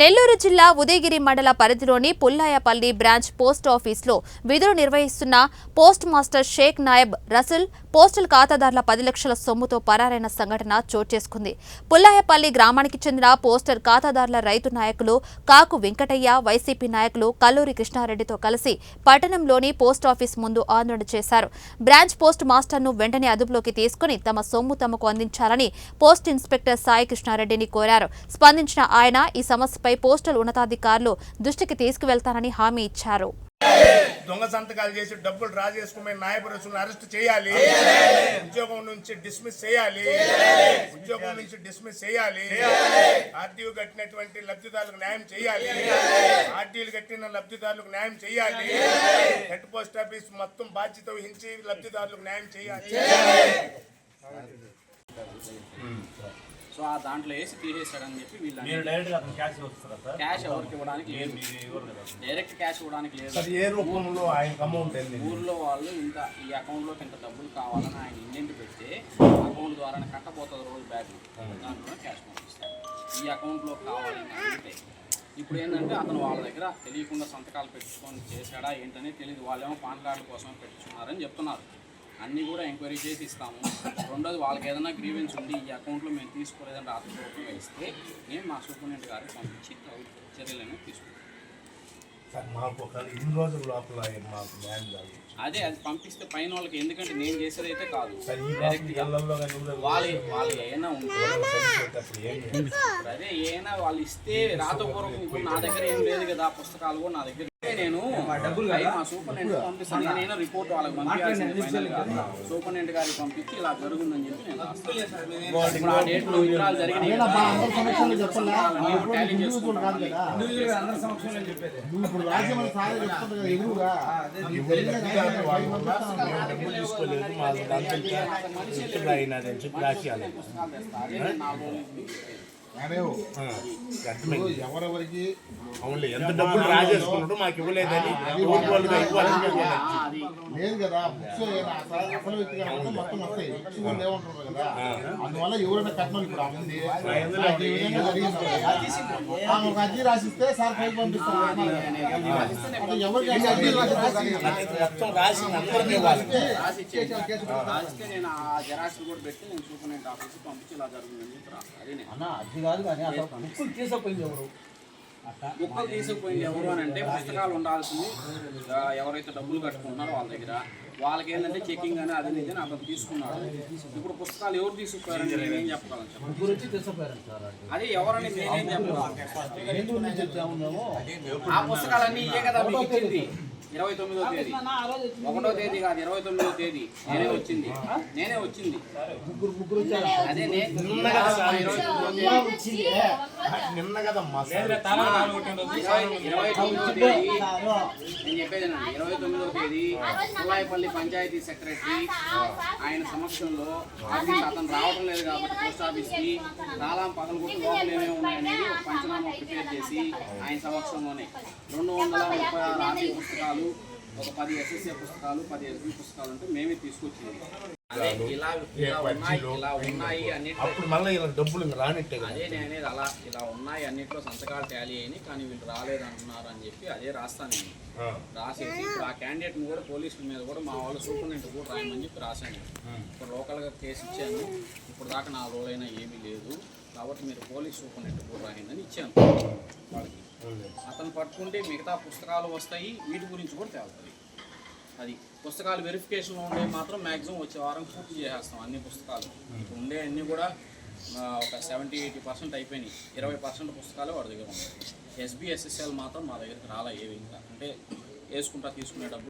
నెల్లూరు జిల్లా ఉదయగిరి మండల పరిధిలోని పుల్లాయపల్లి బ్రాంచ్ పోస్ట్ ఆఫీసులో విధులు నిర్వహిస్తున్న postmaster Shaik Nayab Rasool postal ఖాతాదారుల 10 లక్షల సొమ్ముతో పరారైన సంఘటన చోటు చేసుకుంది. పుల్లాయపల్లి గ్రామానికి చెందిన పోస్టల్ ఖాతాదారుల రైతు నాయకులు కాకు వెంకటయ్య, వైసీపీ నాయకులు కల్లూరి కృష్ణారెడ్డితో కలిసి పట్టణంలోని పోస్ట్ ఆఫీస్ ముందు ఆందోళన చేశారు. బ్రాంచ్ పోస్ట్ మాస్టర్ను వెంటనే అదుపులోకి తీసుకుని తమ సొమ్ము తమకు అందించాలని పోస్ట్ ఇన్స్పెక్టర్ సాయి కృష్ణారెడ్డిని కోరారు. స్పందించిన ఆయన ఈ సమస్యపై పోస్టల్ ఉన్నతాధికారులు దృష్టికి తీసుకువెళ్తానని హామీ ఇచ్చారు. దొంగ సంతకాలు చేసి డబ్బులు డ్రా చేసుకునే నాయబ్ రసూల్ని అరెస్ట్ చేయాలి. ఉద్యోగం నుంచి డిస్మిస్ చేయాలి. ఆర్టీఓ కట్టినటువంటి లబ్ధిదారులకు న్యాయం చేయాలి. ఆర్టీలు కట్టిన లబ్ధిదారులకు న్యాయం చేయాలి. హెడ్ పోస్ట్ ఆఫీస్ మొత్తం బాధ్యత వహించి లబ్ధిదారులకు న్యాయం చేయాలి. సో ఆ దాంట్లో వేసి తీసేస్తాడని చెప్పి వీళ్ళు క్యాష్ ఎవరికి ఇవ్వడానికి లేదు, డైరెక్ట్ క్యాష్ ఇవ్వడానికి లేదు. ఊర్లో వాళ్ళు ఇంత ఈ అకౌంట్లోకి ఇంత డబ్బులు కావాలని ఆయన ఇండెంట్ పెడితే అకౌంట్ ద్వారానే కట్టబోతుంది రోజు బ్యాగ్, దాంట్లో క్యాష్ పంపిస్తారు. ఈ అకౌంట్లో కావాలని అంటే ఇప్పుడు ఏంటంటే అతను వాళ్ళ దగ్గర తెలియకుండా సంతకాలు పెట్టుకొని చేశాడా ఏంటనే తెలియదు. వాళ్ళేమో పాన్ కార్డు కోసమే పెట్టుకున్నారని చెప్తున్నారు. అన్నీ కూడా ఎంక్వైరీ చేసి ఇస్తాము. రెండోది వాళ్ళకి ఏదైనా గ్రీవెన్స్ ఉండి ఈ అకౌంట్లో మేము తీసుకోలేదని రాత్రిపూర్వకంగా ఇస్తే నేను మా సూపరింటెండెంట్ గారికి పంపించి చర్యలను తీసుకుంటాం. అదే అది పంపిస్తే పైన వాళ్ళకి, ఎందుకంటే నేను చేసేది అయితే కాదు, వాళ్ళు ఏమైనా ఉంటుంది అదే ఏమైనా వాళ్ళు ఇస్తే రాతపూర్వకం. ఇప్పుడు నా దగ్గర ఏం లేదు కదా పుస్తకాలు కూడా నా దగ్గర. నేను మా సూపరింటెండెంట్ పంపిస్తాను. నేనైనా రిపోర్ట్ వాళ్ళకి పంపించాల్సింది ఫైనల్గా సూపరింటెండెంట్ గారికి పంపించి ఇలా జరుగుతుందని చెప్పి నేను రాస్తాను. ఇప్పుడు ఆ డేట్లో వివరాలు జరిగినాయి టాలీ చేసుకుంటాను. ఎవరెవరికి ఎంత డబ్బులు డ్రా చేసుకున్నాడు మాకు ఇవ్వలేదని లేదు కదా. బుక్స్ అసలు వ్యక్తిగా మొత్తం వస్తాయి, బుక్స్ కూడా లేవుంటారు కదా. అందువల్ల ఎవరైనా కట్నం ఇప్పుడు ఉంది ఒక అర్జీ రాసిస్తే సార్ ఫైల్ పంపిస్తారు. ఎవరికి అర్జీ రాసిస్తే నేను ఆ జెరాక్స్ కూడా పెట్టి నేను సూపరింటెండెంట్ ఆఫీస్కి పంపించి ఇలా జరుగుతుందని చెప్పి బుక్కులు తీసుకుపోయింది ఎవరు అని అంటే పుస్తకాలు ఉండాల్సింది ఎవరైతే డబ్బులు కట్టుకుంటున్నారో వాళ్ళ దగ్గర. వాళ్ళకి ఏంటంటే చెకింగ్ అని అది నిజం అతను తీసుకున్నాడు. ఇప్పుడు పుస్తకాలు ఎవరు తీసుకుపోయారని నేనేం చెప్పగలను? అదే ఎవరని నేనేం చెప్పగలను? ఆ పుస్తకాలన్నీ ఇవే కదా మీకు ఇచ్చింది. 29వ తేదీ 1వ తేదీ కాదు, 29వ తేదీ నేనే వచ్చింది. అదే నిన్న కదమ్మా 29వ తేదీ నేను చెప్పేది. 29వ తేదీ పుల్లాయపల్లి పంచాయతీ సెక్రటరీ ఆయన సమక్షంలో అతను రావడం లేదు కాబట్టి పోస్ట్ ఆఫీస్కి తాళం పగలగొట్టు లోపల ఏమేమి ఉన్నాయనేది పంచనామా ప్రిపేర్ చేసి ఆయన సమక్షంలోనే 236 ఆర్టీ పుస్తకాలు, ఒక 10 ఎస్ఎస్ఏ పుస్తకాలు, 10 ఎస్బీ పుస్తకాలు అంటే మేమే తీసుకొచ్చింది. అదే ఇలా ఉన్నాయి అన్నిట్లో డబ్బులు రానిట్టే. అదే నేనేది అలా ఇలా ఉన్నాయి అన్నిట్లో సంతకాలు టాలీ అయినాయి కానీ వీళ్ళు రాలేదంటున్నారు అని చెప్పి అదే రాస్తాను నేను. రాసేసి ఇప్పుడు ఆ క్యాండిడేట్ని కూడా పోలీసుల మీద కూడా మా వాళ్ళు సూపరింటెండెంట్ కూడా రాయమని చెప్పి రాశాను. ఇప్పుడు లోకల్గా కేసు ఇచ్చాను. ఇప్పుడు దాకా నా రోల్ అయినా ఏమీ లేదు కాబట్టి మీరు పోలీస్ సూపరింటెండెంట్ కూడా రాయిందని ఇచ్చాను వాళ్ళకి. అతను పట్టుకుంటే మిగతా పుస్తకాలు వస్తాయి, వీటి గురించి కూడా తేలుతుంది. అది పుస్తకాలు వెరిఫికేషన్లో ఉండే మాత్రం మ్యాక్సిమం వచ్చే వారం పూర్తి చేసేస్తాం అన్ని పుస్తకాలు. ఇప్పుడు ఉండే అన్నీ కూడా ఒక 70-80% అయిపోయినాయి. 20% పుస్తకాలు వాడి దగ్గర ఉన్నాయి. ఎస్బీ ఎస్ఎస్ఎల్ మాత్రం మా దగ్గరికి రాలే ఏవి ఇంకా, అంటే వేసుకుంటా తీసుకునేటప్పుడు